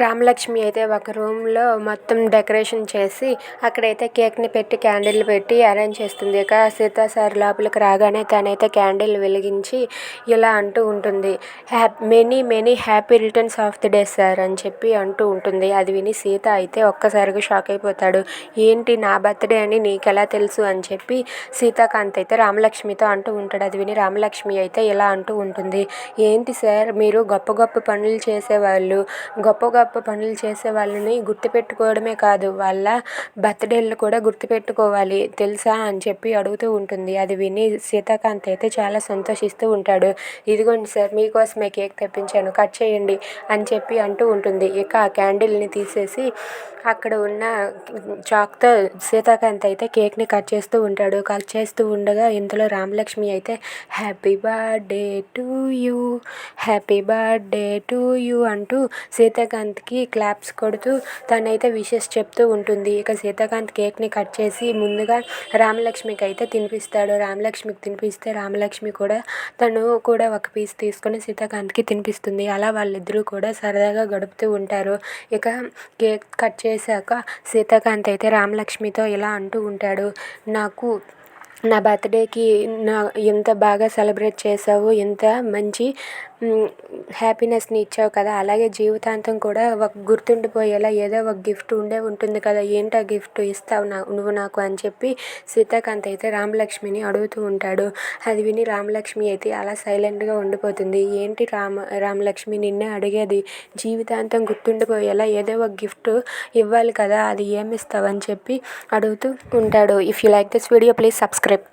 రామలక్ష్మి అయితే ఒక రూమ్లో మొత్తం డెకరేషన్ చేసి అక్కడైతే కేక్ని పెట్టి క్యాండిల్ పెట్టి అరేంజ్ చేస్తుంది. ఇక సీత సార్ లోపలికి రాగానే తనైతే క్యాండిల్ వెలిగించి ఇలా అంటూ ఉంటుంది, many many happy returns of the day sir అని చెప్పి అంటూ ఉంటుంది. అది విని సీత అయితే ఒక్కసారిగా షాక్ అయిపోతాడు. ఏంటి నా బర్త్డే అని నీకెలా తెలుసు అని చెప్పి సీతాకాంత్ అయితే రామలక్ష్మితో అంటూ ఉంటాడు. అది విని రామలక్ష్మి అయితే ఇలా అంటూ ఉంటుంది, ఏంటి సార్ మీరు గొప్ప గొప్ప పనులు చేసేవాళ్ళు, గొప్ప గొప్ప పనులు చేసే వాళ్ళని గుర్తుపెట్టుకోవడమే కాదు వాళ్ళ బర్త్డేలు కూడా గుర్తుపెట్టుకోవాలి తెలుసా అని చెప్పి అడుగుతూ ఉంటుంది. అది విని సీతాకాంత్ అయితే చాలా సంతోషిస్తూ ఉంటాడు. ఇదిగోండి సార్ మీకోసమే కేక్ తెప్పించాను, కట్ చేయండి అని చెప్పి అంటూ ఉంటుంది. ఇక ఆ క్యాండిల్ని తీసేసి అక్కడ ఉన్న చాక్తో సీతాకాంత్ అయితే కేక్ని కట్ చేస్తూ ఉంటాడు. కట్ చేస్తూ ఉండగా ఇంతలో రామలక్ష్మి అయితే happy birthday to you, happy birthday to you అంటూ సీతాకాంత్కి క్లాప్స్ కొడుతూ తనైతే విషెస్ చెప్తూ ఉంటుంది. ఇక సీతాకాంత్ కేక్ని కట్ చేసి ముందుగా రామలక్ష్మికి అయితే తినిపిస్తాడు. రామలక్ష్మికి తినిపిస్తే రామలక్ష్మి కూడా తను కూడా ఒక పీస్ తీసుకొని సీతాకాంత్కి తినిపిస్తుంది. అలా వాళ్ళిద్దరూ కూడా సరదాగా గడుపుతూ ఉంటారు. ఇక కేక్ కట్ చేశాక సీతాకాంత్ అయితే రామలక్ష్మితో ఇలా అంటూ ఉంటాడు, నాకు నా బర్త్డేకి ఎంత బాగా సెలబ్రేట్ చేసావు, ఎంత మంచి హ్యాపీనెస్ని ఇచ్చావు కదా, అలాగే జీవితాంతం కూడా ఒక గుర్తుండిపోయేలా ఏదో ఒక గిఫ్ట్ ఉంటుంది కదా, ఏంటో గిఫ్ట్ ఇస్తావు నువ్వు నాకు అని చెప్పి సీతాకాంత్ అయితే రామలక్ష్మిని అడుగుతూ ఉంటాడు. అది విని రామలక్ష్మి అయితే అలా సైలెంట్గా ఉండిపోతుంది. ఏంటి రామలక్ష్మి నిన్నే అడిగేది, జీవితాంతం గుర్తుండిపోయేలా ఏదో ఒక గిఫ్ట్ ఇవ్వాలి కదా, అది ఏమిస్తావు అని చెప్పి అడుగుతూ ఉంటాడు. If you like this video please subscribe.